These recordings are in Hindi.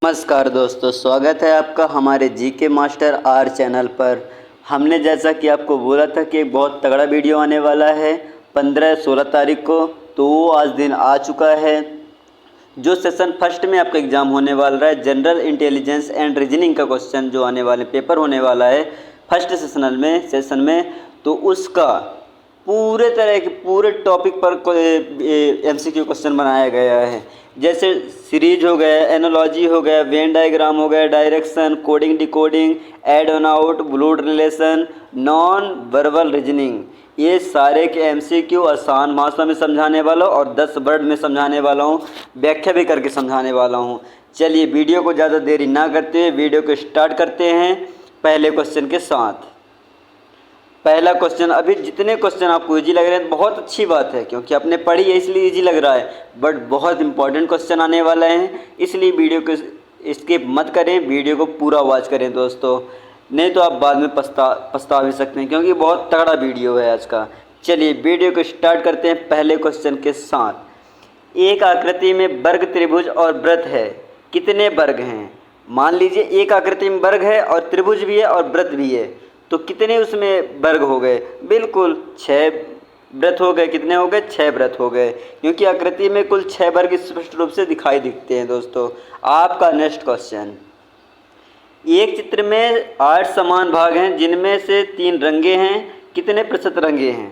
नमस्कार दोस्तों, स्वागत है आपका हमारे जीके मास्टर आर चैनल पर। हमने जैसा कि आपको बोला था कि एक बहुत तगड़ा वीडियो आने वाला है 15-16 तारीख को, तो वो आज दिन आ चुका है। जो सेशन फर्स्ट में आपका एग्ज़ाम होने वाला है, जनरल इंटेलिजेंस एंड रीजनिंग का क्वेश्चन जो आने वाले पेपर होने वाला है फर्स्ट सेशन में, तो उसका पूरे तरह के पूरे टॉपिक पर एमसीक्यू क्वेश्चन बनाया गया है। जैसे सीरीज हो गया, एनालॉजी हो गया, वेन डायग्राम हो गया, direction, coding decoding, add on out, ब्लूड relation, non verbal reasoning, ये सारे के एमसीक्यू आसान भाषा में समझाने वाला हूँ और 10 वर्ड में समझाने वाला हूँ, व्याख्या भी करके समझाने वाला हूँ। चलिए वीडियो को ज़्यादा देरी ना करते हुए वीडियो को स्टार्ट करते हैं पहले क्वेश्चन के साथ। पहला क्वेश्चन, अभी जितने क्वेश्चन आपको इजी लग रहे हैं बहुत अच्छी बात है, क्योंकि आपने पढ़ी है इसलिए इजी लग रहा है, बट बहुत इंपॉर्टेंट क्वेश्चन आने वाला है, इसलिए वीडियो को स्किप मत करें, वीडियो को पूरा वॉच करें दोस्तों, नहीं तो आप बाद में पछता भी सकते हैं, क्योंकि बहुत तगड़ा वीडियो है आज का। चलिए वीडियो को स्टार्ट करते हैं पहले क्वेश्चन के साथ। एक आकृति में वर्ग, त्रिभुज और वृत्त है, कितने वर्ग हैं? मान लीजिए एक आकृति में वर्ग है और त्रिभुज भी है और वृत्त भी है, तो कितने उसमें वर्ग हो गए? बिल्कुल 6 वृत्त हो गए। कितने हो गए? 6 वृत्त हो गए, क्योंकि आकृति में कुल 6 वर्ग स्पष्ट रूप से दिखाई दिखते हैं दोस्तों। आपका नेक्स्ट क्वेश्चन, एक चित्र में 8 समान भाग हैं जिनमें से 3 रंगे हैं, कितने प्रतिशत रंगे हैं?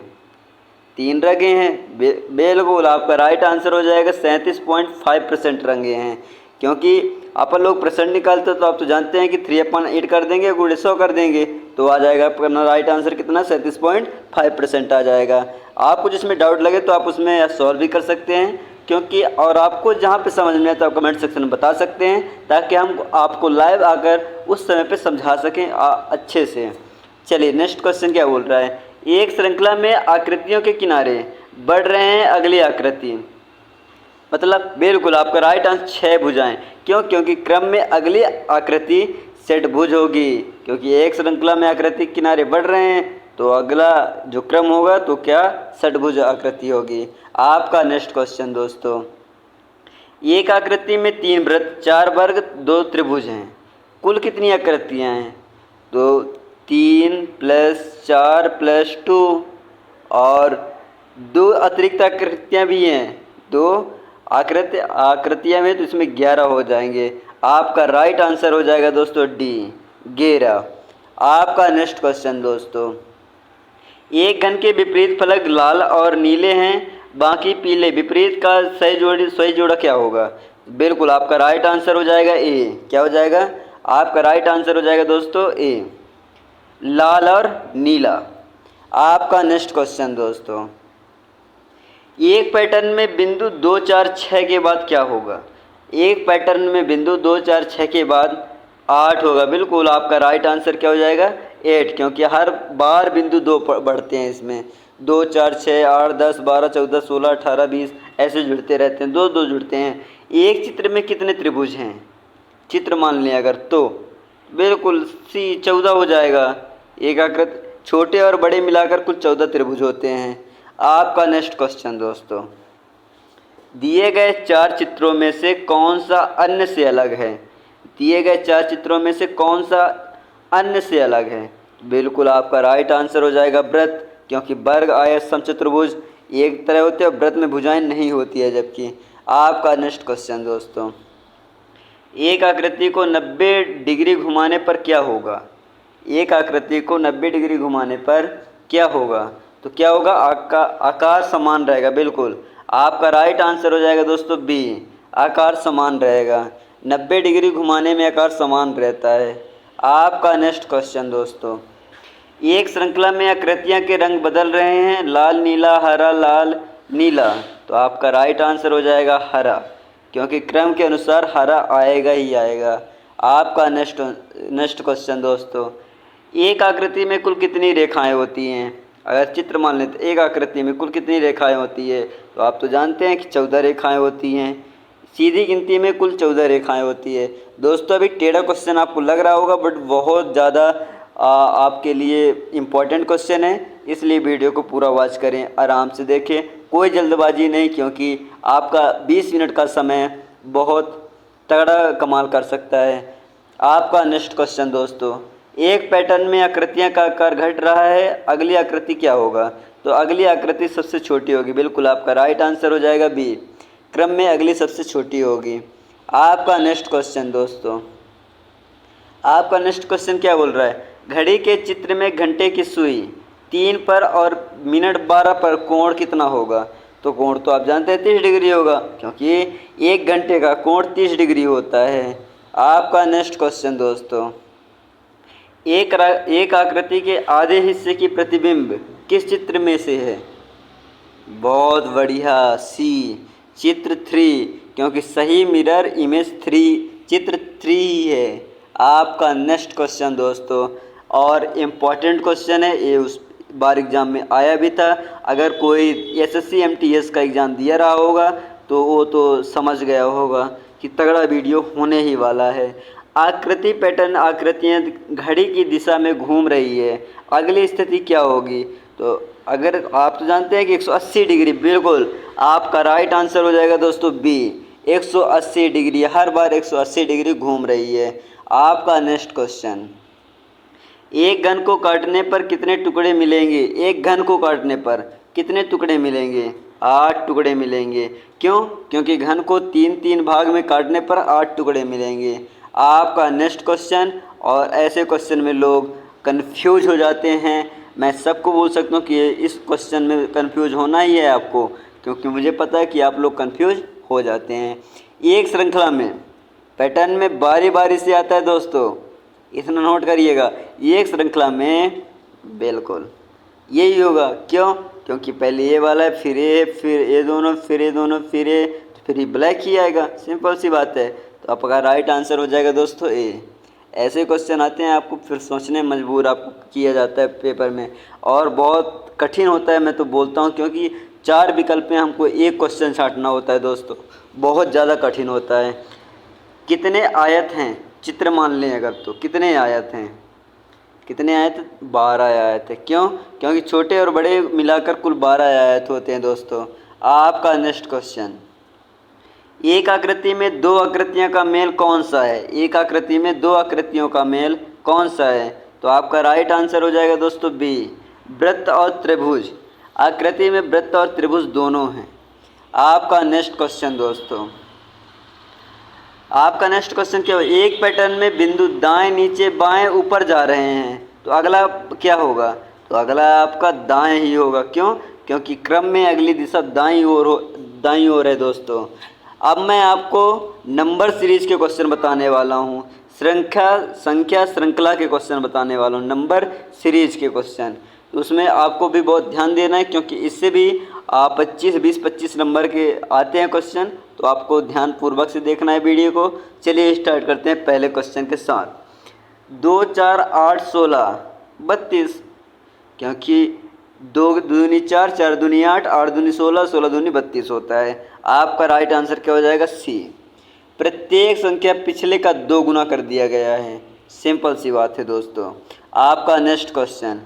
3 रंगे हैं, बिल्कुल आपका राइट आंसर हो जाएगा 37.5% रंगे हैं, क्योंकि अपन लोग परसेंट निकालते तो आप तो जानते हैं कि 3/8 कर देंगे, गुणे 100 कर देंगे, तो आ जाएगा आपका राइट आंसर कितना? 37.5% आ जाएगा। आपको जिसमें डाउट लगे तो आप उसमें सॉल्व भी कर सकते हैं, क्योंकि और आपको जहाँ पे समझ में आए तो आप कमेंट सेक्शन में बता सकते हैं, ताकि हम आपको लाइव आकर उस समय पे समझा सकें अच्छे से। चलिए नेक्स्ट क्वेश्चन क्या बोल रहा है, एक श्रृंखला में आकृतियों के किनारे बढ़ रहे हैं अगली आकृति, मतलब बिल्कुल आपका राइट आंसर 6 भुजाएं। क्यों? क्योंकि क्रम में अगली आकृति षटभुज होगी, क्योंकि एक श्रृंखला में आकृति किनारे बढ़ रहे हैं तो अगला जो क्रम होगा तो क्या? षटभुज आकृति होगी। आपका नेक्स्ट क्वेश्चन दोस्तों, एक आकृति में 3 वृत्त, 4 वर्ग, 2 त्रिभुज हैं, कुल कितनी आकृतियां हैं? तो 3 + 4 + 2 और 2 अतिरिक्त आकृतियां भी हैं, 2 आकृतियाँ में, तो इसमें 11 हो जाएंगे। आपका राइट आंसर हो जाएगा दोस्तों डी, 11। आपका नेक्स्ट क्वेश्चन दोस्तों, एक घन के विपरीत फलक लाल और नीले हैं, बाकी पीले, विपरीत का सही जोड़ा क्या होगा? बिल्कुल आपका राइट आंसर हो जाएगा ए। क्या हो जाएगा? आपका राइट आंसर हो जाएगा दोस्तों ए, लाल और नीला। आपका नेक्स्ट क्वेश्चन दोस्तों, एक पैटर्न में बिंदु 2, 4, 6 के बाद क्या होगा? एक पैटर्न में बिंदु 2, 4, 6 के बाद 8 होगा। बिल्कुल आपका राइट आंसर क्या हो जाएगा? 8, क्योंकि हर बार बिंदु 2 बढ़ते हैं इसमें, 2, 4, 6, 8, 10, 12, 14, 16, 18, 20 ऐसे जुड़ते रहते हैं, 2 2 जुड़ते हैं। एक चित्र में कितने त्रिभुज हैं? चित्र मान लें अगर, तो बिल्कुल सी 14 हो जाएगा। एक आकृति छोटे और बड़े मिलाकर कुल 14 त्रिभुज होते हैं। आपका नेक्स्ट क्वेश्चन दोस्तों, दिए गए 4 चित्रों में से कौन सा अन्य से अलग है? दिए गए 4 चित्रों में से कौन सा अन्य से अलग है? बिल्कुल आपका राइट आंसर हो जाएगा वृत्त, क्योंकि वर्ग, आयत, समचतुर्भुज एक तरह होते हैं और वृत्त में भुजाएं नहीं होती है जबकि। आपका नेक्स्ट क्वेश्चन दोस्तों, एक आकृति को 90 डिग्री घुमाने पर क्या होगा? एक आकृति को 90 डिग्री घुमाने पर क्या होगा? तो क्या होगा? आकार समान रहेगा। बिल्कुल आपका राइट आंसर हो जाएगा दोस्तों बी, आकार समान रहेगा। 90 डिग्री घुमाने में आकार समान रहता है। आपका नेक्स्ट क्वेश्चन दोस्तों, एक श्रृंखला में आकृतियां के रंग बदल रहे हैं, लाल नीला, हरा लाल नीला, तो आपका राइट आंसर हो जाएगा हरा, क्योंकि क्रम के अनुसार हरा आएगा ही आएगा। आपका नेक्स्ट क्वेश्चन दोस्तों, एक आकृति में कुल कितनी रेखाएं होती हैं? अगर चित्र मान लेते एक आकृति में कुल कितनी रेखाएं होती है, तो आप तो जानते हैं कि 14 रेखाएं होती हैं। सीधी गिनती में कुल 14 रेखाएं होती है। दोस्तों अभी टेढ़ा क्वेश्चन आपको लग रहा होगा, बट बहुत ज़्यादा आपके लिए इम्पॉर्टेंट क्वेश्चन है, इसलिए वीडियो को पूरा वॉच करें, आराम से देखें, कोई जल्दबाजी नहीं, क्योंकि आपका 20 मिनट का समय बहुत तगड़ा कमाल कर सकता है। आपका नेक्स्ट क्वेश्चन दोस्तों, एक पैटर्न में आकृतियां का आकार घट रहा है, अगली आकृति क्या होगा? तो अगली आकृति सबसे छोटी होगी। बिल्कुल आपका राइट आंसर हो जाएगा बी, क्रम में अगली सबसे छोटी होगी। आपका नेक्स्ट क्वेश्चन दोस्तों, आपका नेक्स्ट क्वेश्चन क्या बोल रहा है? घड़ी के चित्र में घंटे की सुई 3 पर और मिनट 12 पर कोण कितना होगा? तो कोण तो आप जानते हैं 30 डिग्री होगा, क्योंकि 1 घंटे का कोण 30 डिग्री होता है। आपका नेक्स्ट क्वेश्चन दोस्तों, एक आकृति के आधे हिस्से की प्रतिबिंब किस चित्र में से है? बहुत बढ़िया, सी, चित्र 3, क्योंकि सही मिरर इमेज 3 चित्र 3 ही है। आपका नेक्स्ट क्वेश्चन दोस्तों, और इम्पॉर्टेंट क्वेश्चन है ये, उस बार एग्ज़ाम में आया भी था। अगर कोई एसएससी एमटीएस का एग्ज़ाम दिया रहा होगा तो वो तो समझ गया होगा कि तगड़ा वीडियो होने ही वाला है। आकृति पैटर्न आकृतियाँ घड़ी की दिशा में घूम रही है, अगली स्थिति क्या होगी? तो अगर आप तो जानते हैं कि 180 डिग्री, बिल्कुल आपका राइट आंसर हो जाएगा दोस्तों बी, 180 डिग्री, हर बार 180 डिग्री घूम रही है। आपका नेक्स्ट क्वेश्चन, एक घन को काटने पर कितने टुकड़े मिलेंगे? एक घन को काटने पर कितने टुकड़े मिलेंगे? 8 टुकड़े मिलेंगे। क्यों? क्योंकि घन को 3-3 भाग में काटने पर 8 टुकड़े मिलेंगे। आपका नेक्स्ट क्वेश्चन, और ऐसे क्वेश्चन में लोग कंफ्यूज हो जाते हैं। मैं सबको बोल सकता हूँ कि इस क्वेश्चन में कंफ्यूज होना ही है आपको, क्योंकि मुझे पता है कि आप लोग कंफ्यूज हो जाते हैं। एक श्रृंखला में पैटर्न में बारी बारी से आता है दोस्तों, इतना नोट करिएगा। एक श्रृंखला में बिल्कुल यही होगा। क्यों? क्योंकि पहले ये वाला है, फिर ये दोनों, फिर ये दोनों, फिर ये, तो फिर ये ब्लैक ही आएगा। सिंपल सी बात है। तो आपका राइट आंसर हो जाएगा दोस्तों ए। ऐसे क्वेश्चन आते हैं आपको फिर सोचने मजबूर आपको किया जाता है पेपर में, और बहुत कठिन होता है, मैं तो बोलता हूँ, क्योंकि 4 विकल्प में हमको एक क्वेश्चन छांटना होता है दोस्तों, बहुत ज़्यादा कठिन होता है। कितने आयत हैं? चित्र मान लें अगर, तो कितने आयत हैं? कितने आयत? 12 आयत है। क्यों? क्योंकि छोटे और बड़े मिलाकर कुल 12 आयत होते हैं दोस्तों। आपका नेक्स्ट क्वेश्चन, एक आकृति में 2 आकृतियों का मेल कौन सा है? एक आकृति में 2 आकृतियों का मेल कौन सा है? तो आपका राइट आंसर हो जाएगा दोस्तों बी, वृत्त और त्रिभुज। आकृति में वृत्त और त्रिभुज दोनों हैं। आपका नेक्स्ट क्वेश्चन दोस्तों, आपका नेक्स्ट क्वेश्चन क्या हो? एक पैटर्न में बिंदु दाएं, नीचे, बाएं, ऊपर जा रहे हैं, तो अगला क्या होगा? तो अगला आपका दाएं ही होगा। क्यों? क्योंकि क्रम में अगली दिशा दाईं ओर है दोस्तों। अब मैं आपको नंबर सीरीज के क्वेश्चन बताने वाला हूँ, संख्या श्रृंखला के क्वेश्चन बताने वाला हूँ, नंबर सीरीज के क्वेश्चन। तो उसमें आपको भी बहुत ध्यान देना है, क्योंकि इससे भी 20-25 नंबर के आते हैं क्वेश्चन, तो आपको ध्यानपूर्वक से देखना है वीडियो को। चलिए स्टार्ट करते हैं पहले क्वेश्चन के साथ। 2, 4, 8, 16, 32, क्योंकि 2 दूनी 4, 4 दूनी 8, 8 दूनी 16, 16 दूनी 32 होता है। आपका राइट आंसर क्या हो जाएगा? सी। प्रत्येक संख्या पिछले का 2 गुना कर दिया गया है। सिंपल सी बात है दोस्तों। आपका नेक्स्ट क्वेश्चन,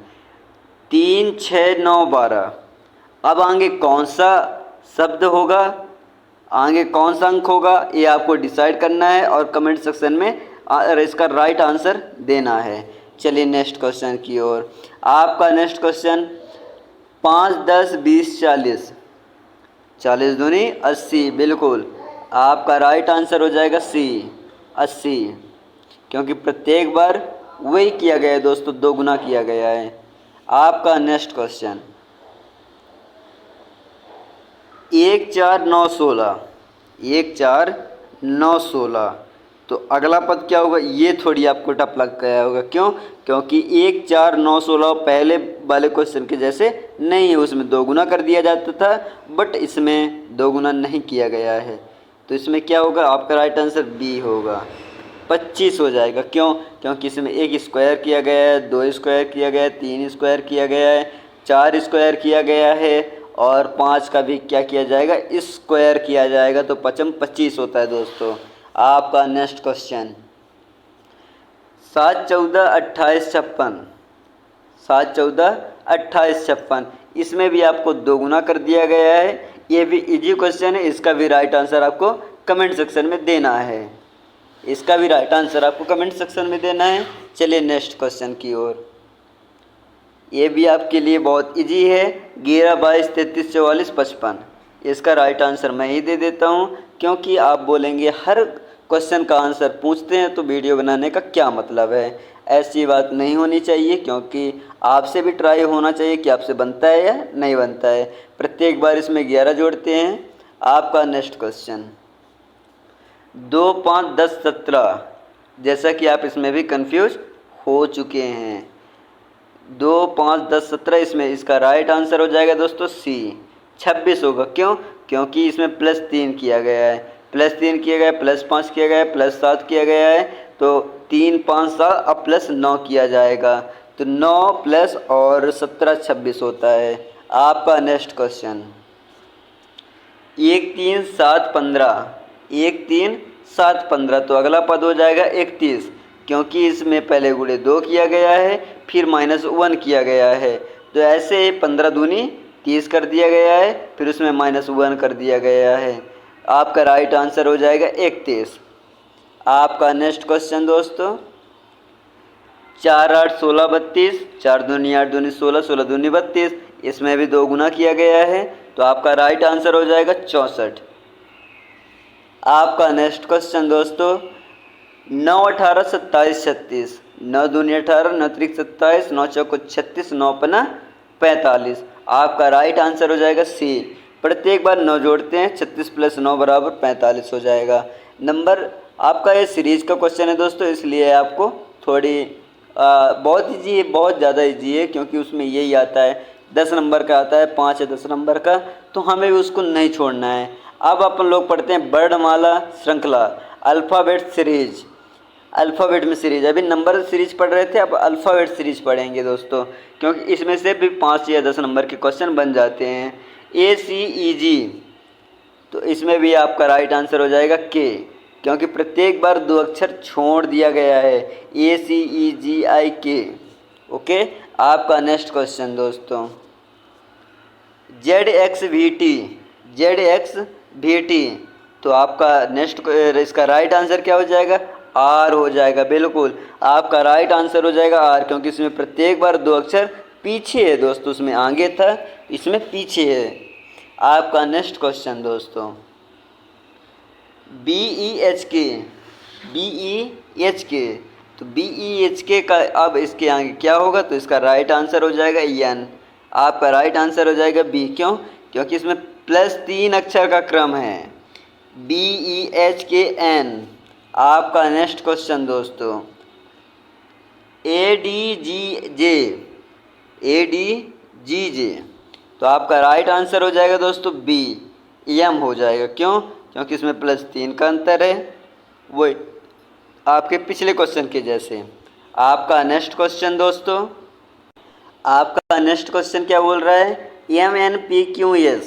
3, 6, 9, 12। अब आगे कौन सा शब्द होगा, आगे कौन सा अंक होगा, ये आपको डिसाइड करना है और कमेंट सेक्शन में इसका राइट आंसर देना है। चलिए नेक्स्ट क्वेश्चन की ओर। आपका नेक्स्ट क्वेश्चन, 5, 10, 20, 40, 40 दूनी 80, बिल्कुल आपका राइट आंसर हो जाएगा सी, 80, क्योंकि प्रत्येक बार वही किया गया है दोस्तों, 2 गुना किया गया है। आपका नेक्स्ट क्वेश्चन, 1, 4, 9, 16, 1, 4, 9, 16, तो अगला पद क्या होगा? ये थोड़ी आपको टफ लग गया होगा। क्यों? क्योंकि 1, 4, 9, 16 पहले वाले क्वेश्चन के जैसे नहीं है, उसमें 2 गुना कर दिया जाता था, बट इसमें 2 गुना नहीं किया गया है। तो इसमें क्या होगा? आपका राइट आंसर बी होगा, 25 हो जाएगा। क्यों? क्योंकि इसमें 1 स्क्वायर किया गया है, 2 स्क्वायर किया गया है, 3 स्क्वायर किया गया है, 4 स्क्वायर किया गया है, और 5 का भी क्या किया जाएगा? स्क्वायर किया जाएगा, तो 5 25 होता है दोस्तों। आपका नेक्स्ट क्वेश्चन, 7, 14, 28, 56, 7, 14, 28, 56, इसमें भी आपको 2 गुना कर दिया गया है। ये भी इजी क्वेश्चन है, इसका भी राइट आंसर आपको कमेंट सेक्शन में देना है। इसका भी राइट आंसर आपको कमेंट सेक्शन में देना है। चलिए नेक्स्ट क्वेश्चन की ओर। ये भी आपके लिए बहुत इजी है। 11, 22, 33, 44, 55। इसका राइट आंसर मैं ही दे देता हूँ, क्योंकि आप बोलेंगे हर क्वेश्चन का आंसर पूछते हैं तो वीडियो बनाने का क्या मतलब है। ऐसी बात नहीं होनी चाहिए, क्योंकि आपसे भी ट्राई होना चाहिए कि आपसे बनता है या नहीं बनता है। प्रत्येक बार इसमें 11 जोड़ते हैं। आपका नेक्स्ट क्वेश्चन 2, 5, 10, 17। जैसा कि आप इसमें भी कंफ्यूज हो चुके हैं। 2, 5, 10, 17, इसमें इसका राइट आंसर हो जाएगा दोस्तों सी, 26 होगा। क्यों? क्योंकि इसमें +3 किया गया है, +3 किया गया है, +5 किया गया है, +7 किया गया है। तो 3, 5, 7 अब +9 किया जाएगा, तो 9 प्लस और 17 26 होता है। आपका नेक्स्ट क्वेश्चन 1, 3, 7, 15। 1, 3, 7, 15, तो अगला पद हो जाएगा 31, क्योंकि इसमें पहले गुणे 2 किया गया है, फिर -1 किया गया है। तो ऐसे 15 दूनी 30 कर दिया गया है, फिर उसमें -1 कर दिया गया है। आपका राइट आंसर हो जाएगा 31। आपका नेक्स्ट क्वेश्चन दोस्तों 4, 8, 16, 32। 4 दूनी 8 दूनी 16, 16 दूनी 32। इसमें भी 2 गुना किया गया है, तो आपका राइट आंसर हो जाएगा 64। आपका नेक्स्ट क्वेश्चन दोस्तों 9, 18, 27, 36। 9 दूनी 18, 9 त्रिक 27, 9 चौको 36, 9 पना 45। आपका राइट आंसर हो जाएगा सी। प्रत्येक बार 9 जोड़ते हैं, 36 + 9 = 45 हो जाएगा। नंबर आपका ये सीरीज का क्वेश्चन है दोस्तों, इसलिए आपको थोड़ी बहुत ईजी है, बहुत ज़्यादा ईजी है, क्योंकि उसमें यही आता है 10 नंबर का आता है, 5 है 10 नंबर का, तो हमें भी उसको नहीं छोड़ना है। अब अपन लोग पढ़ते हैं वर्णमाला श्रृंखला, अल्फ़ाबेट सीरीज। अल्फ़ाबेट में सीरीज, अभी नंबर सीरीज पढ़ रहे थे, अब अल्फ़ाबेट सीरीज पढ़ेंगे दोस्तों, क्योंकि इसमें से भी 5 या 10 नंबर के क्वेश्चन बन जाते हैं। ACEG, तो इसमें भी आपका राइट आंसर हो जाएगा के, क्योंकि प्रत्येक बार 2 अक्षर छोड़ दिया गया है, ACEGIK। ओके। आपका नेक्स्ट क्वेश्चन दोस्तों ZXVT। तो आपका नेक्स्ट इसका राइट आंसर क्या हो जाएगा? आर हो जाएगा। बिल्कुल आपका राइट आंसर हो जाएगा आर, क्योंकि इसमें प्रत्येक बार 2 अक्षर पीछे है दोस्तों, उसमें आगे था, इसमें पीछे है। आपका नेक्स्ट क्वेश्चन दोस्तों BEHK। तो BEHK का अब इसके आगे क्या होगा? तो इसका राइट आंसर हो जाएगा एन। आपका राइट आंसर हो जाएगा बी। क्यों? क्योंकि इसमें +3 अक्षर का क्रम है, BEHKN। आपका नेक्स्ट क्वेश्चन दोस्तों ADGJ। तो आपका राइट आंसर हो जाएगा दोस्तों बी, एम हो जाएगा। क्यों? क्योंकि इसमें +3 का अंतर है, वही आपके पिछले क्वेश्चन के जैसे। आपका नेक्स्ट क्वेश्चन दोस्तों, आपका नेक्स्ट क्वेश्चन क्या बोल रहा है? MNPQS।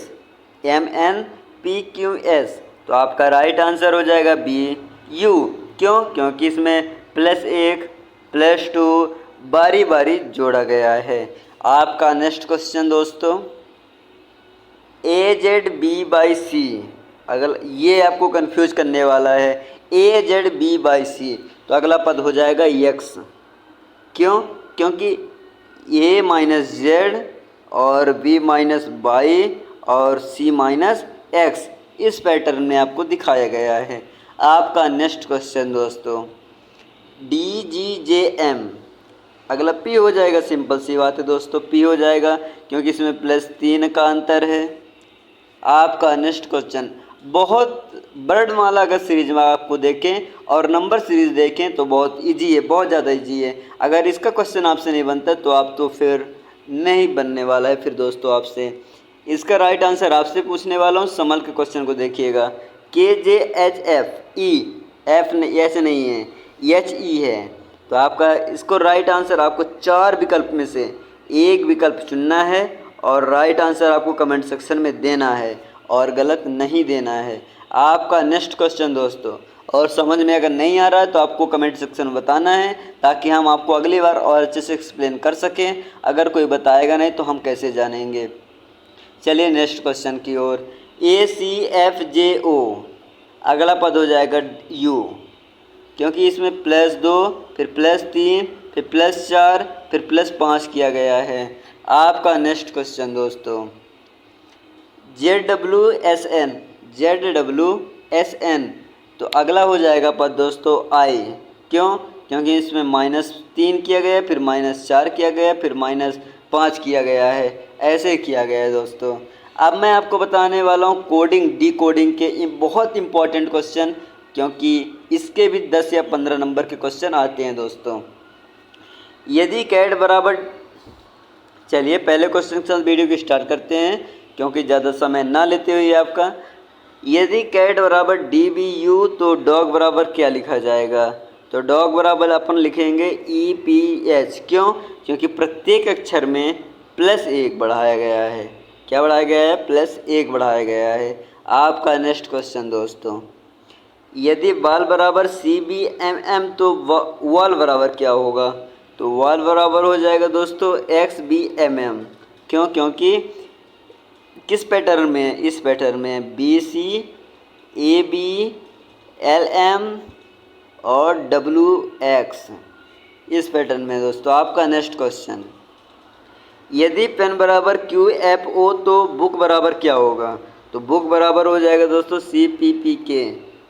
तो आपका राइट आंसर हो जाएगा बी, यू। क्यों? क्योंकि इसमें +1 +2 बारी बारी जोड़ा गया है। आपका नेक्स्ट क्वेश्चन दोस्तों AZB/C। अगर ये आपको कंफ्यूज करने वाला है, AZB/C, तो अगला पद हो जाएगा यक्स। क्यों? क्योंकि A-Z और B-Y और C-X इस पैटर्न में आपको दिखाया गया है। आपका नेक्स्ट क्वेश्चन दोस्तों DGJM। अगला P हो जाएगा, सिंपल सी बात है दोस्तों, P हो जाएगा, क्योंकि इसमें +3 का अंतर है। आपका नेक्स्ट क्वेश्चन बहुत वर्णमाला अगर सीरीज में आपको देखें और नंबर सीरीज देखें तो बहुत इजी है, बहुत ज़्यादा इजी है। अगर इसका क्वेश्चन आपसे नहीं बनता तो आप तो फिर नहीं बनने वाला है फिर दोस्तों आपसे। इसका राइट आंसर आपसे पूछने वाला हूँ, समल के क्वेश्चन को देखिएगा। KJHFE, ऐसे नहीं है, HE है। तो आपका इसको राइट आंसर आपको 4 विकल्प में से एक विकल्प चुनना है और राइट आंसर आपको कमेंट सेक्शन में देना है और गलत नहीं देना है। आपका नेक्स्ट क्वेश्चन दोस्तों, और समझ में अगर नहीं आ रहा है तो आपको कमेंट सेक्शन में बताना है, ताकि हम आपको अगली बार और अच्छे से एक्सप्लेन कर सकें। अगर कोई बताएगा नहीं तो हम कैसे जानेंगे। चलिए नेक्स्ट क्वेश्चन की ओर। ACFJO, अगला पद हो जाएगा यू। क्योंकि इसमें +2 फिर +3 फिर +4 फिर +5 किया गया है। आपका नेक्स्ट क्वेश्चन दोस्तों, ZWSN तो अगला हो जाएगा पद दोस्तों I। क्यों? क्योंकि इसमें -3 किया गया फिर -4 किया गया फिर -5 किया गया है, ऐसे किया गया है दोस्तों। अब मैं आपको बताने वाला हूँ कोडिंग डी कोडिंग के बहुत इंपॉर्टेंट क्वेश्चन, क्योंकि इसके भी 10 या 15 नंबर के क्वेश्चन आते हैं दोस्तों। यदि कैट बराबर, चलिए पहले क्वेश्चन के साथ वीडियो की स्टार्ट करते हैं क्योंकि ज़्यादा समय ना लेते हुए आपका। यदि कैट बराबर DBU तो डॉग बराबर क्या लिखा जाएगा? तो डॉग बराबर अपन लिखेंगे EPH। क्यों? क्योंकि प्रत्येक अक्षर में +1 बढ़ाया गया है। क्या बढ़ाया गया है? +1 बढ़ाया गया है। आपका नेक्स्ट क्वेश्चन दोस्तों, यदि बाल बराबर CBMM तो वाल बराबर क्या होगा? तो वाल बराबर हो जाएगा दोस्तों XBMM। क्यों? क्योंकि किस पैटर्न में है? इस पैटर्न में BC AB LM और WX, इस पैटर्न में दोस्तों। आपका नेक्स्ट क्वेश्चन, यदि पेन बराबर QFO तो बुक बराबर क्या होगा? तो बुक बराबर हो जाएगा दोस्तों CPPK।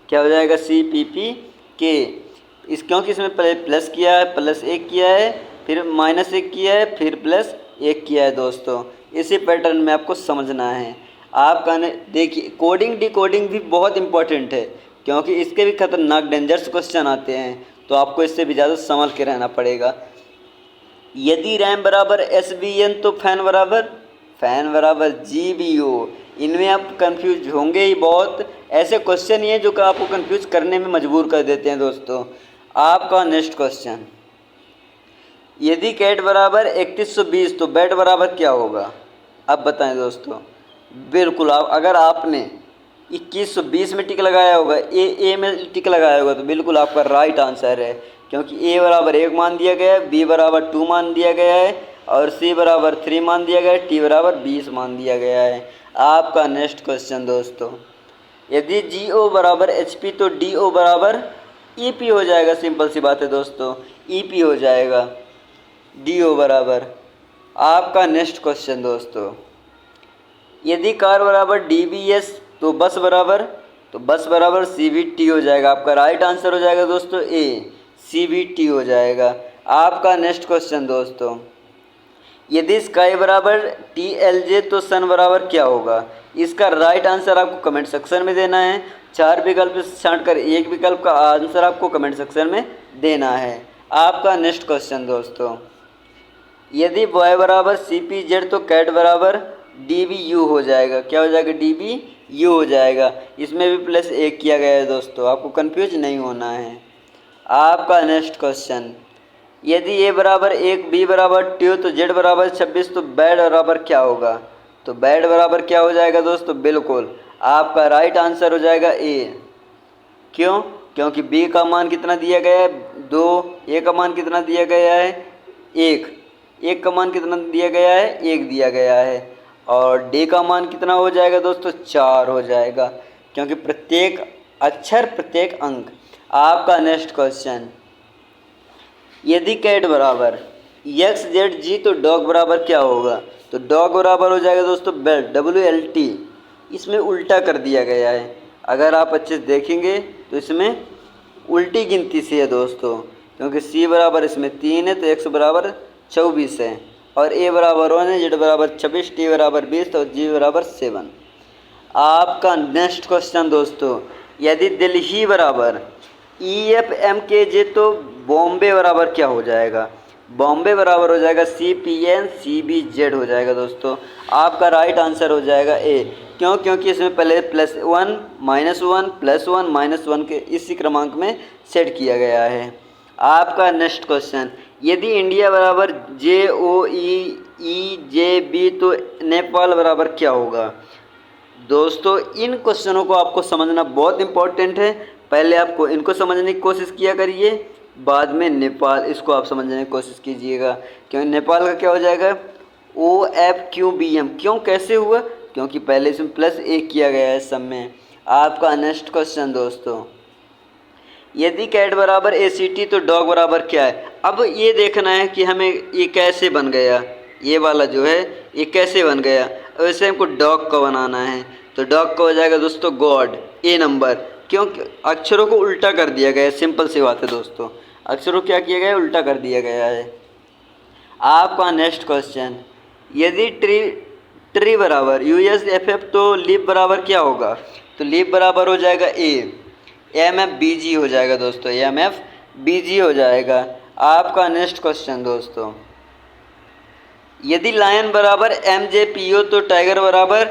क्या हो जाएगा? CPPK। क्योंकि इसमें पहले प्लस किया है, +1 किया है, फिर -1 किया है, फिर +1 किया है दोस्तों। इसी पैटर्न में आपको समझना है। आपका देखिए कोडिंग डी कोडिंग भी बहुत इंपॉर्टेंट है, क्योंकि इसके भी खतरनाक डेंजरस क्वेश्चन आते हैं, तो आपको इससे भी ज़्यादा संभल के रहना पड़ेगा। यदि रैम बराबर SBN तो फैन बराबर GBO। इनमें आप कंफ्यूज होंगे ही बहुत, ऐसे क्वेश्चन ही हैं जो कि आपको कंफ्यूज करने में मजबूर कर देते हैं दोस्तों। आपका नेक्स्ट क्वेश्चन, यदि कैट बराबर 3120 तो बैट बराबर क्या होगा? अब बताएं दोस्तों। बिल्कुल, आप अगर आपने 2120 में टिक लगाया होगा, ए में टिक लगाया होगा, तो बिल्कुल आपका राइट आंसर है, क्योंकि A बराबर 1 मान दिया गया है, B बराबर 2 मान दिया गया है और C बराबर 3 मान दिया गया है, T बराबर 20 मान दिया गया है। आपका नेक्स्ट क्वेश्चन दोस्तों, यदि GO बराबर HP तो DO बराबर EP हो जाएगा। सिंपल सी बात है दोस्तों, EP हो जाएगा DO बराबर। आपका नेक्स्ट क्वेश्चन दोस्तों, यदि कार बराबर DBS तो बस बराबर CBT हो जाएगा। आपका राइट आंसर हो जाएगा दोस्तों A, CBT हो जाएगा। आपका नेक्स्ट क्वेश्चन दोस्तों, यदि स्काई बराबर TLJ तो सन बराबर क्या होगा? इसका राइट आंसर आपको कमेंट सेक्शन में देना है। 4 विकल्प से छांटकर एक विकल्प का आंसर आपको कमेंट सेक्शन में देना है। आपका नेक्स्ट क्वेश्चन दोस्तों, यदि बॉय बराबर CPZ तो कैट बराबर DBU हो जाएगा। क्या हो जाएगा? DBU हो जाएगा। इसमें भी +1 किया गया है दोस्तों, आपको कंफ्यूज नहीं होना है। आपका नेक्स्ट क्वेश्चन, यदि A बराबर 1 B बराबर 2 तो Z बराबर 26 तो बैड बराबर क्या होगा? तो बैड बराबर क्या हो जाएगा दोस्तों? बिल्कुल आपका राइट आंसर हो जाएगा A। क्यों? क्योंकि B का मान कितना दिया गया है? 2। A का मान कितना दिया गया है? 1 का मान कितना दिया गया है? 1 दिया गया है। और D का मान कितना हो जाएगा दोस्तों? 4 हो जाएगा, क्योंकि प्रत्येक अक्षर प्रत्येक अंक। आपका नेक्स्ट क्वेश्चन, यदि कैट बराबर XZG तो डॉग बराबर क्या होगा? तो डॉग बराबर हो जाएगा दोस्तों बेल्ट, WLT। इसमें उल्टा कर दिया गया है, अगर आप अच्छे से देखेंगे तो इसमें उल्टी गिनती से है दोस्तों, क्योंकि C बराबर इसमें 3 है तो X बराबर 24 है और A बराबर 1 है, Z बराबर 26, T बराबर 20 और G बराबर 7। आपका नेक्स्ट क्वेश्चन दोस्तों, यदि दिल्ली बराबर EFMKJ तो बॉम्बे बराबर क्या हो जाएगा? बॉम्बे बराबर हो जाएगा CPN CBZ हो जाएगा दोस्तों। आपका राइट आंसर हो जाएगा A। क्यों? क्योंकि इसमें पहले +1 -1 +1 -1 के इसी क्रमांक में सेट किया गया है। आपका नेक्स्ट क्वेश्चन, यदि इंडिया बराबर JOEEJB तो नेपाल बराबर क्या होगा? दोस्तों इन क्वेश्चनों को आपको समझना बहुत इंपॉर्टेंट है। पहले आपको इनको समझने की कोशिश किया करिए, बाद में नेपाल इसको आप समझने की कोशिश कीजिएगा। क्योंकि नेपाल का क्या हो जाएगा? OFQBM। क्यों? कैसे हुआ? क्योंकि पहले इसमें +1 किया गया है सब में। आपका नेक्स्ट क्वेश्चन दोस्तों, यदि कैट बराबर ACT तो डॉग बराबर क्या है। अब ये देखना है कि हमें ये कैसे बन गया, ये वाला जो है ये कैसे बन गया। वैसे हमको डॉग का बनाना है, तो डॉग का हो जाएगा दोस्तों गॉड, ए नंबर। क्योंकि अक्षरों को उल्टा कर दिया गया है, सिंपल सी बात है दोस्तों, अक्षरों क्या किया गया है, उल्टा कर दिया गया है। आपका नेक्स्ट क्वेश्चन, यदि ट्री बराबर USFF तो लीफ बराबर क्या होगा, तो लीफ बराबर हो जाएगा MFBG हो जाएगा दोस्तों, MFBG हो जाएगा। आपका नेक्स्ट क्वेश्चन दोस्तों, यदि लायन बराबर MJPO तो टाइगर बराबर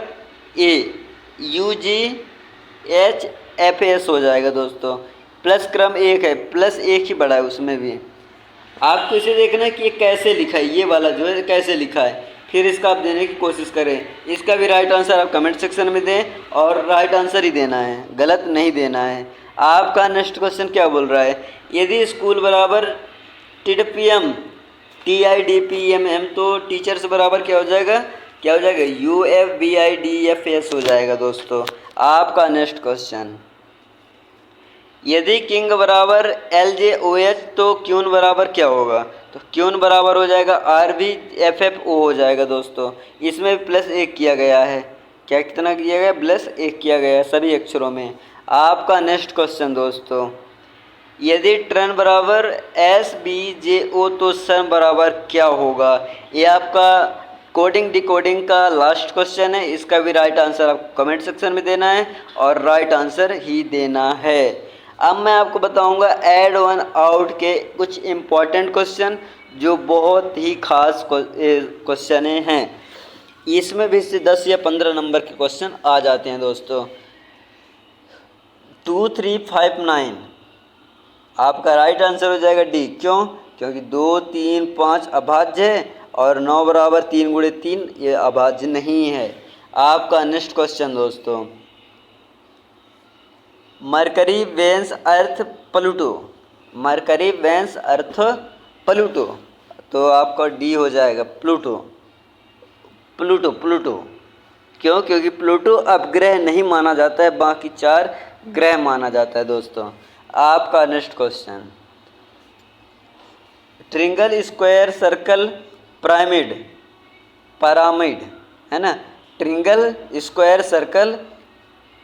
UGHFS हो जाएगा दोस्तों। प्लस क्रम 1 है, प्लस 1 ही बड़ा है उसमें भी। आपको इसे देखना है कि ये कैसे लिखा है, ये वाला जो है कैसे लिखा है, फिर इसका आप देने की कोशिश करें। इसका भी राइट आंसर आप कमेंट सेक्शन में दें, और राइट आंसर ही देना है, गलत नहीं देना है। आपका नेक्स्ट क्वेश्चन क्या बोल रहा है, यदि स्कूल बराबर TIDPMM तो टीचर्स बराबर क्या हो जाएगा, UFBIDFS हो जाएगा दोस्तों। आपका नेक्स्ट क्वेश्चन, यदि किंग बराबर LJOH तो क्यून बराबर क्या होगा, तो क्यून बराबर हो जाएगा RBFFO हो जाएगा दोस्तों। इसमें प्लस 1 किया गया है, क्या कितना किया गया, प्लस 1 किया गया है सभी अक्षरों में। आपका नेक्स्ट क्वेश्चन दोस्तों, यदि ट्रन बराबर SBJO तो सन बराबर क्या होगा। ये आपका कोडिंग डिकोडिंग का लास्ट क्वेश्चन है, इसका भी राइट आंसर आपको कमेंट सेक्शन में देना है, और राइट आंसर ही देना है। अब मैं आपको बताऊंगा ऐड वन आउट के कुछ इम्पॉर्टेंट क्वेश्चन जो बहुत ही खास क्वेश्चन हैं। इसमें भी से 10 या 15 नंबर के क्वेश्चन आ जाते हैं दोस्तों। 2, 3, 5, 9 आपका राइट आंसर हो जाएगा डी। क्यों, क्योंकि 2, 3, 5 अभाज्य है, और 9 बराबर 3 गुणे 3 ये अभाज्य नहीं है। आपका नेक्स्ट क्वेश्चन दोस्तों, मरकरी वेन्स अर्थ प्लूटो, मरकरी वेन्स अर्थ प्लूटो, तो आपका डी हो जाएगा प्लूटो, प्लूटो प्लूटो। क्यों, क्योंकि प्लूटो अपग्रह नहीं माना जाता है, बाकी 4 ग्रह माना जाता है दोस्तों। आपका next question, triangle square circle pyramid, pyramid है ना, ट्रिंगल स्क्वायर सर्कल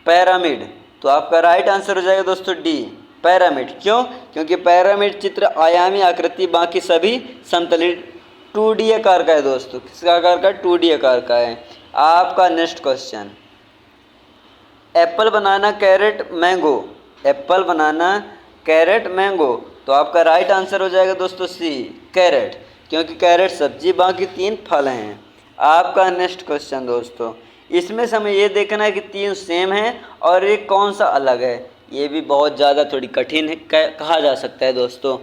पिरामिड, तो आपका राइट आंसर हो जाएगा दोस्तों डी पिरामिड। क्यों, क्योंकि पिरामिड चित्र आयामी आकृति, बाकी सभी समतलित 2D आकार का है दोस्तों। किसका आकार का, 2D आकार का है। आपका next question, apple banana carrot mango, apple banana carrot mango, तो आपका राइट आंसर हो जाएगा दोस्तों सी कैरेट, क्योंकि कैरेट सब्जी, बाकी 3 फल हैं। आपका नेक्स्ट क्वेश्चन दोस्तों, इसमें से हमें ये देखना है कि 3 सेम हैं और एक कौन सा अलग है। ये भी बहुत ज़्यादा थोड़ी कठिन है कहा जा सकता है दोस्तों।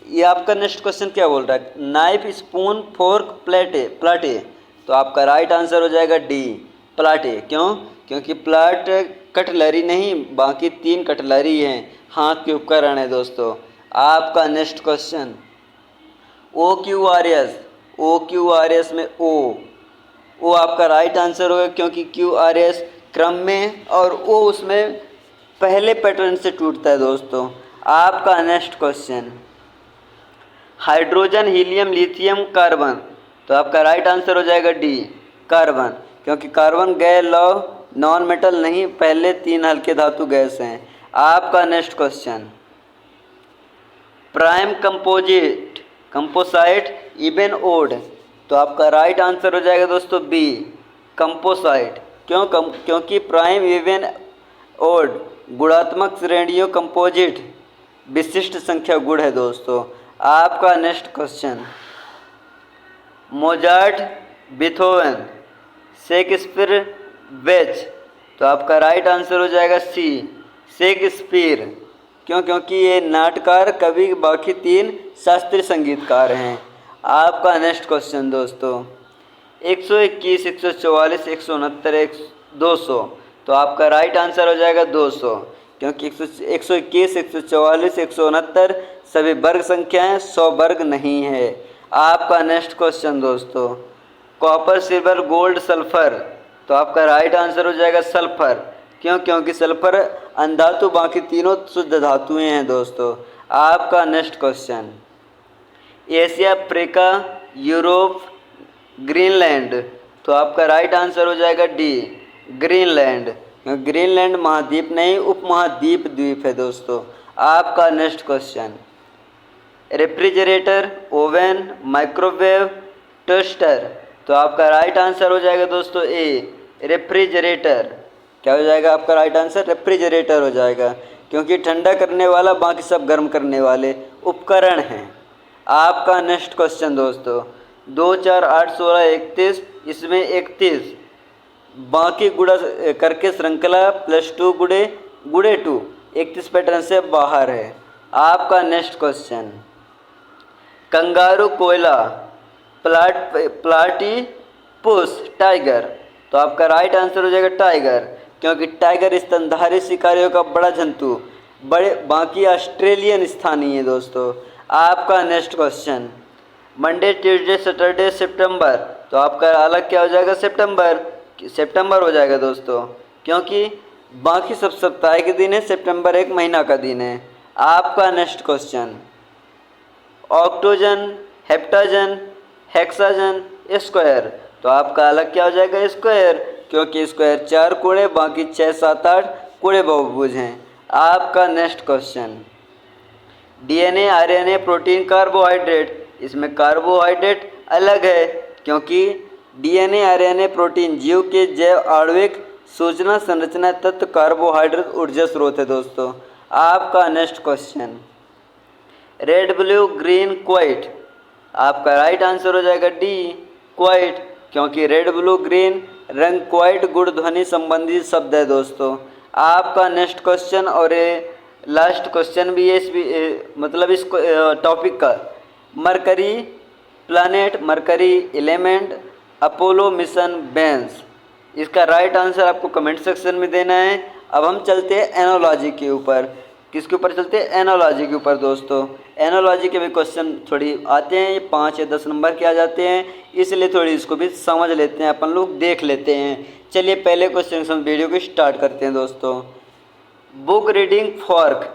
ये आपका नेक्स्ट क्वेश्चन क्या बोल रहा है, नाइफ स्पून फोर्क प्लेटे प्लाटे, तो आपका राइट आंसर हो जाएगा डी प्लाटे। क्यों, क्योंकि प्लाट कटलरी नहीं, बाकी 3 कटलरी हैं, हाथ के उपकरण है दोस्तों। आपका नेक्स्ट क्वेश्चन, OQRS में ओ आपका राइट आंसर होगा, क्योंकि QRS क्रम में और ओ उसमें पहले पैटर्न से टूटता है दोस्तों। आपका next question, hydrogen helium lithium carbon, तो आपका राइट आंसर हो जाएगा डी कार्बन, क्योंकि कार्बन गैस लौ नॉन मेटल नहीं, पहले 3 हल्के धातु गैस हैं। आपका next question, prime composite composite even odd, तो आपका राइट आंसर हो जाएगा दोस्तों बी कंपोसाइट। क्यों, क्योंकि प्राइम इवन ओड गुणात्मक श्रेणियों कंपोजिट विशिष्ट संख्या गुण है दोस्तों। आपका next question, Mozart Beethoven Shakespeare vetch, तो आपका राइट आंसर हो जाएगा सी शेक्सपियर। क्यों, क्योंकि ये नाटककार कवि, बाकी 3 शास्त्रीय संगीतकार हैं। आपका नेक्स्ट क्वेश्चन दोस्तों, 121, 144, 169, 200, तो आपका राइट आंसर हो जाएगा 200, क्योंकि 121, 144, 169 सभी वर्ग संख्याएं, 100 वर्ग नहीं है। आपका नेक्स्ट क्वेश्चन दोस्तों, कॉपर सिल्वर गोल्ड सल्फर, तो आपका राइट आंसर हो जाएगा सल्फर, क्यों? क्योंकि सल्फर अनधातु, बाकी तीनों शुद्ध धातुएं हैं दोस्तों। आपका next question, Asia, Africa, Europe, Greenland. तो आपका राइट आंसर हो जाएगा डी, ग्रीनलैंड। ग्रीनलैंड महाद्वीप नहीं, उपमहाद्वीप द्वीप है दोस्तों। आपका next question, refrigerator, oven, microwave, toaster. तो आपका राइट आंसर हो जाएगा दोस्तों ए, रेफ्रिजरेटर। क्या हो जाएगा आपका राइट आंसर? रेफ्रिजरेटर हो जाएगा, क्योंकि ठंडा करने वाला, बाकी सब गर्म करने वाले उपकरण हैं। आपका नेक्स्ट क्वेश्चन दोस्तों, 2 4 8 16 31, इसमें 31 बाकी गुणा करके श्रृंखला +2 गुणे 2, 31 पैटर्न से बाहर है। आपका नेक्स्ट क्वेश्चन, कंगारू, कोयला, प्लाटीपुस, टाइगर। तो आपका राइट आंसर हो जाएगा टाइगर, क्योंकि टाइगर स्तनधारी शिकारियों का बड़ा जंतु, बड़े बाकी ऑस्ट्रेलियन स्थानीय है दोस्तों। आपका next question, Monday, Tuesday, Saturday, सितंबर। तो आपका अलग क्या हो जाएगा? सितंबर हो जाएगा दोस्तों, क्योंकि बाकी सब सप्ताह के दिन है, सितंबर एक महीना का दिन है। आपका नेक्स्ट क्वेश्चन, ऑक्टोजन, हेप्टाजन, हेक्साजन, स्क्वायर। तो आपका अलग क्या हो जाएगा? स्क्वायर, क्योंकि स्क्वायर 4 कोणे, बाकी 6 7 8 कोणे बहुभुज हैं। आपका next question, DNA, RNA, protein, carbohydrate. इसमें कार्बोहाइड्रेट अलग है, क्योंकि डीएनए, आरएनए, प्रोटीन जीव के जैव आणविक सूचना संरचना तत्व, कार्बोहाइड्रेट ऊर्जा स्रोत है दोस्तों। आपका next question, red, blue, green, quite. आपका राइट आंसर हो जाएगा डी, क्वाइट, क्योंकि रेड, ब्लू, ग्रीन रंग क्वाइट गुण ध्वनि संबंधी शब्द है दोस्तों। आपका नेक्स्ट क्वेश्चन, और ये लास्ट क्वेश्चन भी है मतलब इस टॉपिक का, Mercury planet, Mercury element, Apollo mission, बेंस। इसका राइट आंसर आपको कमेंट सेक्शन में देना है। अब हम चलते हैं एनोलॉजी के ऊपर। किसके ऊपर चलते हैं? एनोलॉजी के ऊपर दोस्तों। एनोलॉजी के भी क्वेश्चन थोड़ी आते हैं, 5 या 10 नंबर के आ जाते हैं, इसलिए थोड़ी इसको भी समझ लेते हैं अपन लोग, देख लेते हैं। चलिए पहले क्वेश्चन से हम वीडियो को स्टार्ट करते हैं दोस्तों। Book reading fork.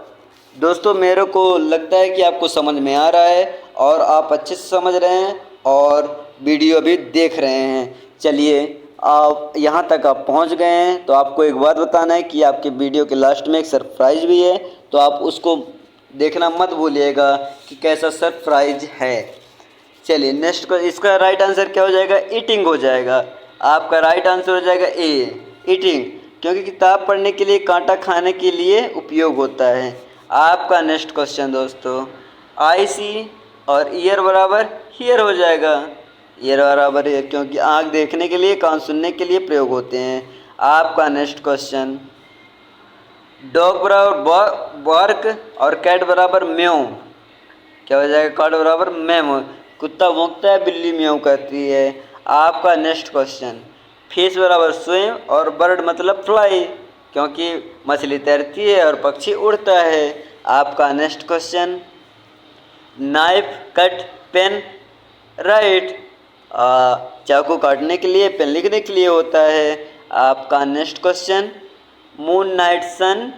दोस्तों मेरे को लगता है कि आपको समझ में आ रहा है और आप अच्छे से समझ रहे हैं और वीडियो भी देख रहे हैं। चलिए आप यहाँ तक आप पहुँच गए हैं, तो आपको एक बात बताना है कि आपके वीडियो के लास्ट में एक सरप्राइज़ भी है, तो आप उसको देखना मत भूलिएगा कि कैसा सरप्राइज है। चलिए नेक्स्ट को, इसका राइट आंसर क्या हो जाएगा? ईटिंग हो जाएगा। आपका राइट आंसर हो जाएगा ए, ईटिंग, क्योंकि किताब पढ़ने के लिए, कांटा खाने के लिए उपयोग होता है। आपका नेक्स्ट क्वेश्चन दोस्तों, आई सी और ईयर बराबर हियर हो जाएगा। ईयर बराबर ईयर, क्योंकि आँख देखने के लिए, कान सुनने के लिए प्रयोग होते हैं। आपका नेक्स्ट क्वेश्चन, डॉग बराबर बार्क और कैट बराबर म्याऊ। क्या हो जाएगा? कैट बराबर मैम, कुत्ता भौंकता है, बिल्ली म्याऊ करती है। आपका नेक्स्ट क्वेश्चन, फिश बराबर स्विम और बर्ड मतलब फ्लाई, क्योंकि मछली तैरती है और पक्षी उड़ता है। आपका next question, knife, cut, pen, write, चाकू काटने के लिए, पेन लिखने के लिए होता है। आपका नेक्स्ट क्वेश्चन, मून नाइट सन,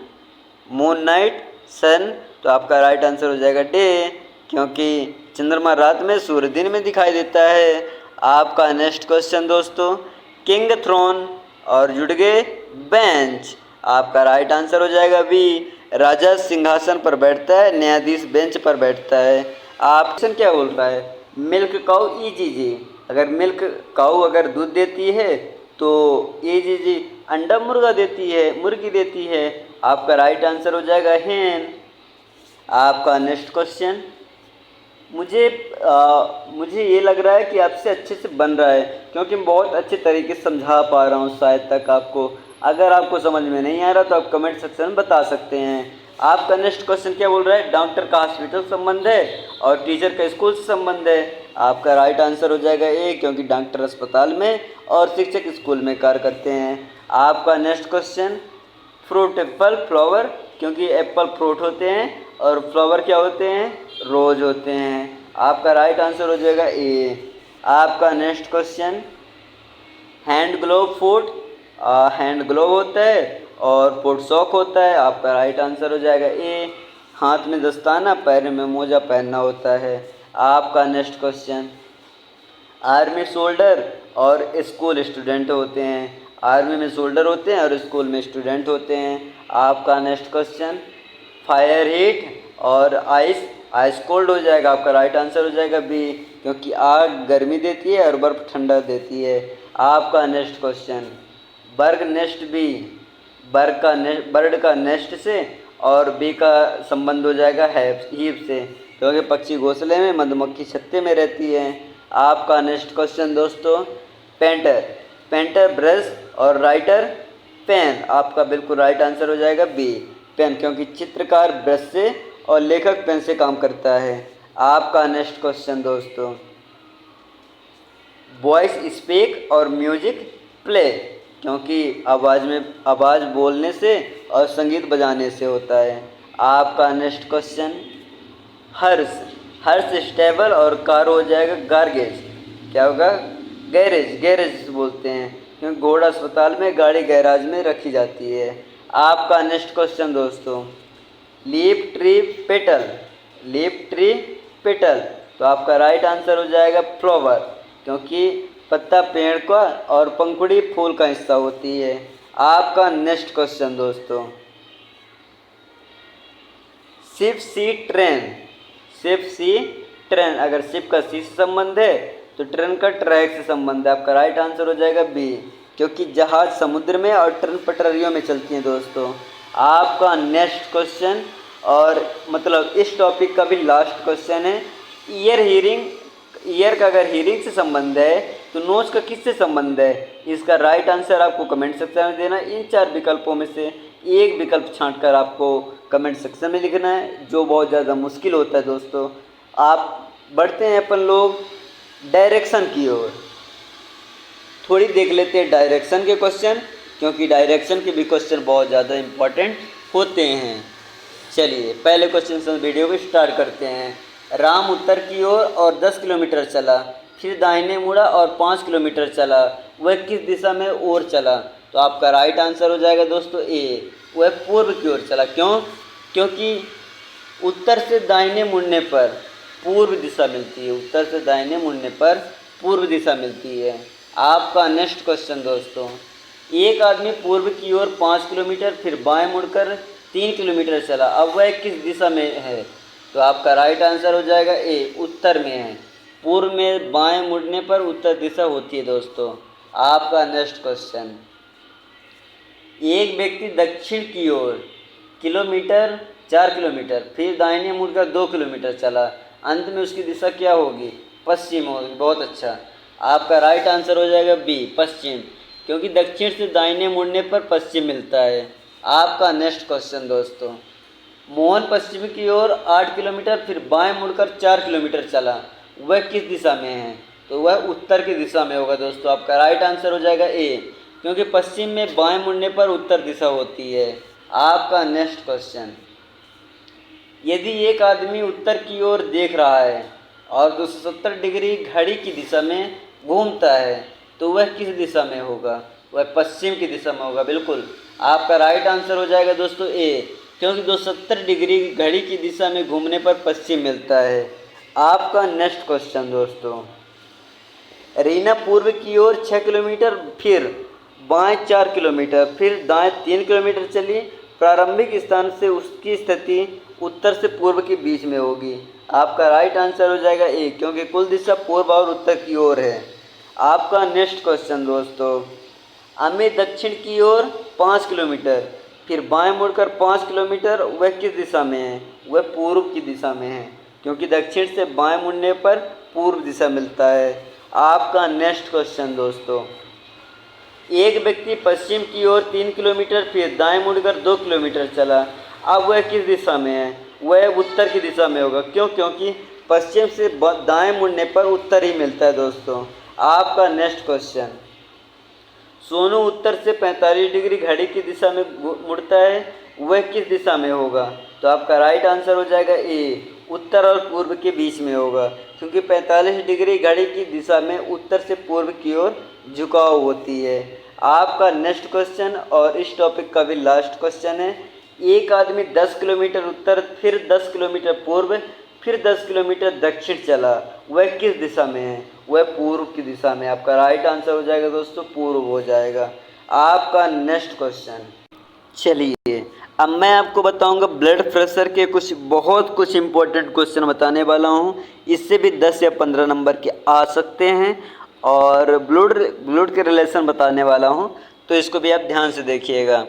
मून नाइट सन। तो आपका राइट आंसर हो जाएगा डे, क्योंकि चंद्रमा रात में, सूर्य दिन में दिखाई देता है। आपका नेक्स्ट क्वेश्चन दोस्तों, किंग थ्रोन और जुड़ गए बेंच। आपका राइट आंसर हो जाएगा बी, राजा सिंहासन पर बैठता है, न्यायाधीश बेंच पर बैठता है। ऑप्शन क्या बोल रहा है? मिल्क काऊ, ईजीजी। अगर मिल्क काऊ अगर दूध देती है तो ईजीजी अंडा मुर्गा देती है, मुर्गी देती है। आपका राइट आंसर हो जाएगा हेन। आपका नेक्स्ट क्वेश्चन, मुझे ये लग रहा है कि आपसे अच्छे से बन रहा है, क्योंकि मैं बहुत अच्छे तरीके से समझा पा रहा हूँ शायद तक आपको। अगर आपको समझ में नहीं आ रहा तो आप कमेंट सेक्शन में बता सकते हैं। आपका नेक्स्ट क्वेश्चन क्या बोल रहा है? डॉक्टर का हॉस्पिटल संबंध है और टीचर का स्कूल से संबंध है। आपका राइट आंसर हो जाएगा ए, क्योंकि डॉक्टर अस्पताल में और शिक्षक स्कूल में कार्य करते हैं। आपका next question, fruit, Apple, flower, क्योंकि एप्पल फ्रूट होते हैं और फ्लावर क्या होते हैं? रोज होते हैं। आपका राइट आंसर हो जाएगा ए। आपका नेक्स्ट क्वेश्चन, हैंड ग्लोव फूट, हैंड ग्लोव होता है और पोटसॉक होता है। आपका राइट आंसर हो जाएगा ए। हाथ में दस्ताना, पैर में मोजा पहनना होता है। आपका नेक्स्ट क्वेश्चन, आर्मी सोल्डर और स्कूल स्टूडेंट होते हैं। आर्मी में सोल्डर होते हैं और स्कूल में स्टूडेंट होते हैं। आपका नेक्स्ट क्वेश्चन, फायर हीट और आइस, आइस कोल्ड हो जाएगा। आपका राइट आंसर हो जाएगा बी, क्योंकि आग गर्मी देती है और बर्फ़ ठंडा देती है। आपका नेक्स्ट क्वेश्चन, बर्ग नेस्ट बी, बर्ड का नेस्ट से और बी का संबंध हो जाएगा हीप से, क्योंकि पक्षी घोंसले में, मधुमक्खी छत्ते में रहती है। आपका नेक्स्ट क्वेश्चन दोस्तों, पेंटर, पेंटर ब्रश और राइटर पेन। आपका बिल्कुल राइट आंसर हो जाएगा बी, पेन, क्योंकि चित्रकार ब्रश से और लेखक पेन से काम करता है। आपका नेक्स्ट क्वेश्चन दोस्तों, वॉइस स्पीक और म्यूजिक प्ले, क्योंकि आवाज़ बोलने से और संगीत बजाने से होता है। आपका नेक्स्ट क्वेश्चन, हर्ष, हर्ष स्टेबल और कार हो जाएगा गार्गेज, क्या होगा, गैरेज, गैरेज बोलते हैं, क्योंकि घोड़ा अस्पताल में, गाड़ी गैराज में रखी जाती है। आपका नेक्स्ट क्वेश्चन दोस्तों, leaf tree petal, leaf tree petal, तो आपका राइट आंसर हो जाएगा फ्लावर, क्योंकि पत्ता पेड़ का और पंखुड़ी फूल का हिस्सा होती है। आपका नेक्स्ट क्वेश्चन दोस्तों, शिप सी ट्रेन, शिप सी ट्रेन, अगर शिप का सी से संबंध है तो ट्रेन का ट्रैक से संबंध है। आपका राइट आंसर हो जाएगा बी, क्योंकि जहाज समुद्र में और ट्रेन पटरियों में चलती हैं दोस्तों। आपका नेक्स्ट क्वेश्चन, और मतलब इस टॉपिक का भी लास्ट क्वेश्चन है, ईयर हियरिंग, ईयर का अगर हियरिंग से संबंध है तो नोज का किससे संबंध है? इसका राइट आंसर आपको कमेंट सेक्शन में देना। इन 4 विकल्पों में से एक विकल्प छांटकर आपको कमेंट सेक्शन में लिखना है, जो बहुत ज़्यादा मुश्किल होता है दोस्तों। आप बढ़ते हैं अपन लोग डायरेक्शन की ओर, थोड़ी देख लेते हैं डायरेक्शन के क्वेश्चन, क्योंकि डायरेक्शन के भी क्वेश्चन बहुत ज़्यादा इम्पोर्टेंट होते हैं। चलिए पहले क्वेश्चन से वीडियो को स्टार्ट करते हैं। राम उत्तर की ओर और 10 किलोमीटर चला, फिर दाहिने मुड़ा और 5 किलोमीटर चला, वह किस दिशा में ओर चला? तो आपका राइट आंसर हो जाएगा दोस्तों ए, वह पूर्व की ओर चला। क्यों? क्योंकि उत्तर से दाहिने मुड़ने पर पूर्व दिशा मिलती है, उत्तर से दाहिने मुड़ने पर पूर्व दिशा मिलती है। आपका नेक्स्ट क्वेश्चन दोस्तों, एक आदमी पूर्व की ओर 5 किलोमीटर फिर बाएं मुड़कर 3 किलोमीटर चला, अब वह किस दिशा में है? तो आपका राइट आंसर हो जाएगा ए, उत्तर में है। पूर्व में बाएं मुड़ने पर उत्तर दिशा होती है दोस्तों। आपका नेक्स्ट क्वेश्चन, एक व्यक्ति दक्षिण की ओर 4 किलोमीटर फिर दाहिने मुड़कर 2 किलोमीटर चला, अंत में उसकी दिशा क्या होगी? पश्चिम होगी। बहुत अच्छा, आपका राइट आंसर हो जाएगा बी, पश्चिम, क्योंकि दक्षिण से दाहिने मुड़ने पर पश्चिम मिलता है। आपका नेक्स्ट क्वेश्चन दोस्तों, मोहन पश्चिम की ओर 8 किलोमीटर फिर बाएं मुड़कर 4 किलोमीटर चला, वह किस दिशा में है? तो वह उत्तर की दिशा में होगा दोस्तों। आपका राइट आंसर हो जाएगा ए, क्योंकि पश्चिम में बाएं मुड़ने पर उत्तर दिशा होती है। आपका नेक्स्ट क्वेश्चन, यदि एक आदमी उत्तर की ओर देख रहा है और 270 डिग्री घड़ी की दिशा में घूमता है तो वह किस दिशा में होगा? वह पश्चिम की दिशा में होगा। बिल्कुल, आपका राइट आंसर हो जाएगा दोस्तों ए, क्योंकि 270 डिग्री घड़ी की दिशा में घूमने पर पश्चिम मिलता है। आपका नेक्स्ट क्वेश्चन दोस्तों, रीना पूर्व की ओर 6 किलोमीटर फिर बाएं 4 किलोमीटर फिर दाएं 3 किलोमीटर चली, प्रारंभिक स्थान से उसकी स्थिति उत्तर से पूर्व के बीच में होगी। आपका राइट आंसर हो जाएगा ए, क्योंकि कुल दिशा पूर्व और उत्तर की ओर है। आपका नेक्स्ट क्वेश्चन दोस्तों, अमित दक्षिण की ओर 5 किलोमीटर फिर बाएं मुड़कर 5 किलोमीटर, वह किस दिशा में है? वह पूर्व की दिशा में है, क्योंकि दक्षिण से बाएं मुड़ने पर पूर्व दिशा मिलता है। आपका नेक्स्ट क्वेश्चन दोस्तों, एक व्यक्ति पश्चिम की ओर 3 किलोमीटर फिर दाएं मुड़कर 2 किलोमीटर चला, अब वह किस दिशा में है? वह उत्तर की दिशा में होगा। क्यों? क्योंकि पश्चिम से दाएं मुड़ने पर उत्तर ही मिलता है दोस्तों। आपका नेक्स्ट क्वेश्चन, सोनू उत्तर से 45 डिग्री घड़ी की दिशा में मुड़ता है, वह किस दिशा में होगा? तो आपका राइट आंसर हो जाएगा ए, उत्तर और पूर्व के बीच में होगा, क्योंकि 45 डिग्री घड़ी की दिशा में उत्तर से पूर्व की ओर झुकाव होती है। आपका नेक्स्ट क्वेश्चन और इस टॉपिक का भी लास्ट क्वेश्चन है। एक आदमी 10 किलोमीटर उत्तर, फिर 10 किलोमीटर पूर्व, फिर 10 किलोमीटर दक्षिण चला, वह किस दिशा में है? वह पूर्व की दिशा में। आपका राइट आंसर हो जाएगा दोस्तों, पूर्व हो जाएगा आपका नेक्स्ट क्वेश्चन। चलिए अब मैं आपको बताऊंगा ब्लड प्रेशर के बहुत कुछ इंपॉर्टेंट क्वेश्चन बताने वाला हूं। इससे भी 10 या 15 नंबर के आ सकते हैं और ब्लड के रिलेशन बताने वाला हूं, तो इसको भी आप ध्यान से देखिएगा।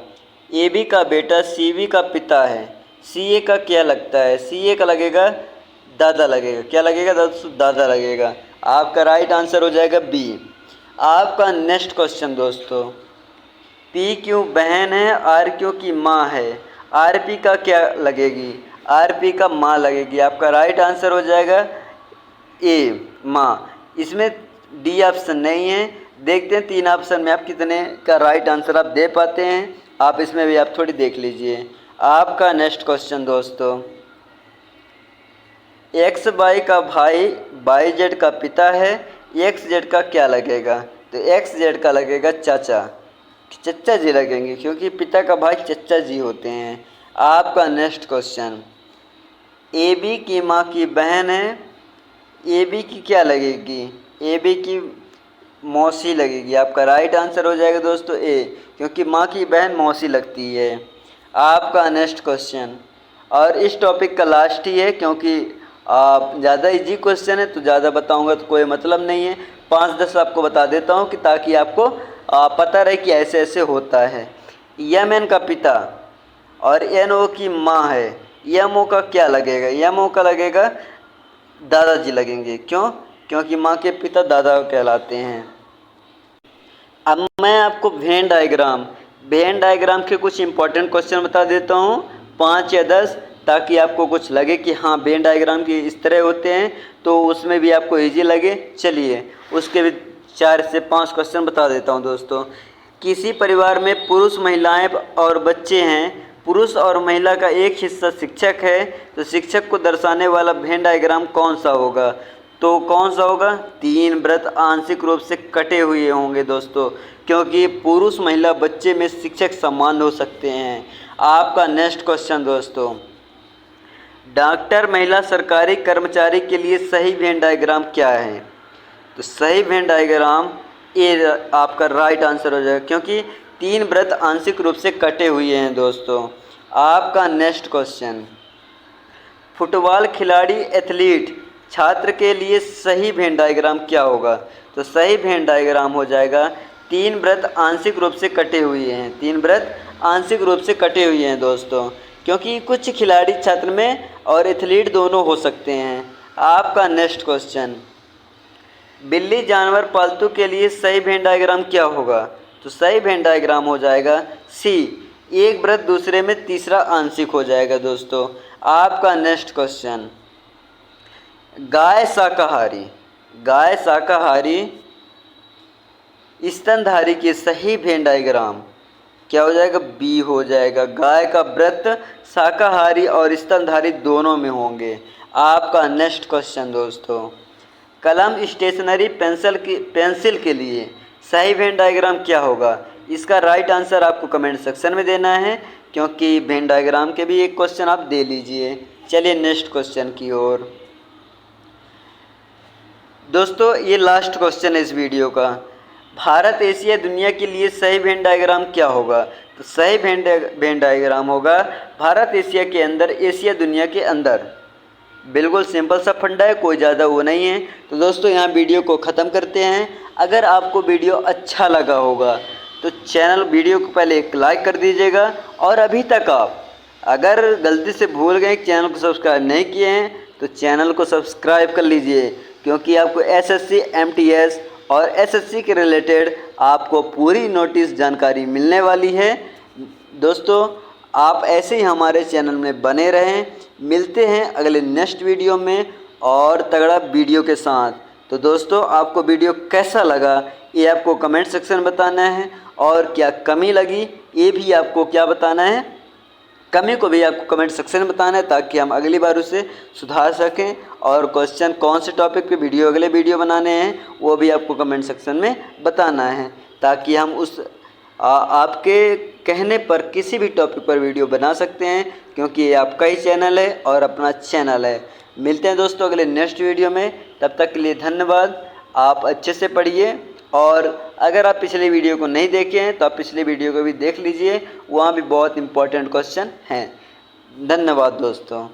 ए बी का बेटा सी बी का पिता है, सी ए का क्या लगता है? सी ए का लगेगा दादा लगेगा। क्या लगेगा दोस्तों? दादा लगेगा। आपका राइट आंसर हो जाएगा बी। आपका नेक्स्ट क्वेश्चन दोस्तों, पी क्यों बहन है, आर क्यों की माँ है? आर पी का क्या लगेगी? आर पी का माँ लगेगी। आपका राइट आंसर हो जाएगा ए, माँ। इसमें डी ऑप्शन नहीं है। देखते हैं 3 ऑप्शन में आप कितने का राइट आंसर आप दे पाते हैं। आप इसमें भी आप थोड़ी देख लीजिए। आपका नेक्स्ट क्वेश्चन दोस्तों, एक्स वाई का भाई वाई जेड का पिता है, एक्स जेड का क्या लगेगा? तो एक्स जेड का लगेगा चाचा, चच्चा जी लगेंगे, क्योंकि पिता का भाई चच्चा जी होते हैं। आपका नेक्स्ट क्वेश्चन, ए बी की माँ की बहन है, ए बी की क्या लगेगी? ए बी की मौसी लगेगी। आपका राइट आंसर हो जाएगा दोस्तों ए, क्योंकि माँ की बहन मौसी लगती है। आपका नेक्स्ट क्वेश्चन, और इस टॉपिक का लास्ट ही है, क्योंकि ज़्यादा इजी क्वेश्चन है तो ज़्यादा बताऊंगा तो कोई मतलब नहीं है। 5-10 आपको बता देता हूँ कि ताकि आपको पता रहे कि ऐसे ऐसे होता है। यम एन का पिता और एन ओ की माँ है, यम ओ का क्या लगेगा? यम ओ का लगेगा दादाजी लगेंगे। क्यों? क्योंकि माँ के पिता दादा कहलाते हैं। अब मैं आपको वेन डायग्राम के कुछ इंपॉर्टेंट क्वेश्चन बता देता हूँ, 5 या 10, ताकि आपको कुछ लगे कि हाँ वेन डायग्राम की इस तरह होते हैं, तो उसमें भी आपको इजी लगे। चलिए उसके भी 4 से 5 क्वेश्चन बता देता हूँ दोस्तों। किसी परिवार में पुरुष, महिलाएं और बच्चे हैं। पुरुष और महिला का एक हिस्सा शिक्षक है, तो शिक्षक को दर्शाने वाला वेन डायग्राम कौन सा होगा? तो कौन सा होगा? 3 वृत्त आंशिक रूप से कटे हुए होंगे दोस्तों, क्योंकि पुरुष, महिला, बच्चे में शिक्षक समान हो सकते हैं। आपका नेक्स्ट क्वेश्चन दोस्तों, डॉक्टर, महिला, सरकारी कर्मचारी के लिए सही वेन डायग्राम क्या है? तो सही वेन डायग्राम ए आपका राइट आंसर हो जाएगा, क्योंकि 3 वृत्त आंशिक रूप से कटे हुए हैं दोस्तों। आपका नेक्स्ट क्वेश्चन, फुटबॉल खिलाड़ी, एथलीट, छात्र के लिए सही वेन डायग्राम क्या होगा? तो सही वेन डायग्राम हो जाएगा 3 वृत्त आंशिक रूप से कटे हुए हैं। 3 वृत्त आंशिक रूप से कटे हुए हैं दोस्तों, क्योंकि कुछ खिलाड़ी छात्र में और एथलीट दोनों हो सकते हैं। आपका नेक्स्ट क्वेश्चन, बिल्ली जानवर पालतू के लिए सही वेन डायग्राम क्या होगा? तो सही वेन डायग्राम हो जाएगा सी, एक वृत्त दूसरे में तीसरा आंशिक हो जाएगा दोस्तों। आपका नेक्स्ट क्वेश्चन, गाय शाकाहारी स्तनधारी के सही वेन डायग्राम क्या हो जाएगा? बी हो जाएगा। गाय का व्रत शाकाहारी और स्तनधारी दोनों में होंगे। आपका नेक्स्ट क्वेश्चन दोस्तों, कलम, स्टेशनरी, पेंसिल के लिए सही वेन डायग्राम क्या होगा? इसका राइट आंसर आपको कमेंट सेक्शन में देना है, क्योंकि वेन डायग्राम के भी एक क्वेश्चन आप दे लीजिए। चलिए नेक्स्ट क्वेश्चन की ओर दोस्तों, ये लास्ट क्वेश्चन है इस वीडियो का। भारत, एशिया, दुनिया के लिए सही वेन डायग्राम क्या होगा? तो सही वेन डायग्राम होगा भारत एशिया के अंदर, एशिया दुनिया के अंदर। बिल्कुल सिंपल सा फंडा है, कोई ज़्यादा वो नहीं है। तो दोस्तों यहाँ वीडियो को ख़त्म करते हैं। अगर आपको वीडियो अच्छा लगा होगा तो वीडियो को पहले एक लाइक कर दीजिएगा, और अभी तक आप अगर गलती से भूल गए चैनल को सब्सक्राइब नहीं किए हैं तो चैनल को सब्सक्राइब कर लीजिए, क्योंकि आपको एसएससी, एमटीएस और एसएससी के रिलेटेड आपको पूरी नोटिस जानकारी मिलने वाली है। दोस्तों आप ऐसे ही हमारे चैनल में बने रहें। मिलते हैं अगले नेक्स्ट वीडियो में और तगड़ा वीडियो के साथ। तो दोस्तों आपको वीडियो कैसा लगा ये आपको कमेंट सेक्शन में बताना है, और क्या कमी लगी ये भी आपको क्या बताना है, कमी को भी आपको कमेंट सेक्शन में बताना है, ताकि हम अगली बार उसे सुधार सकें। और क्वेश्चन कौन से टॉपिक पे अगले वीडियो बनाने हैं वो भी आपको कमेंट सेक्शन में बताना है। ताकि हम उस आपके कहने पर किसी भी टॉपिक पर वीडियो बना सकते हैं, क्योंकि ये आपका ही चैनल है और अपना चैनल है। मिलते हैं दोस्तों अगले नेक्स्ट वीडियो में, तब तक के लिए धन्यवाद। आप अच्छे से पढ़िए, और अगर आप पिछले वीडियो को नहीं देखे हैं तो आप पिछले वीडियो को भी देख लीजिए, वहाँ भी बहुत इंपॉर्टेंट क्वेश्चन हैं। धन्यवाद दोस्तों।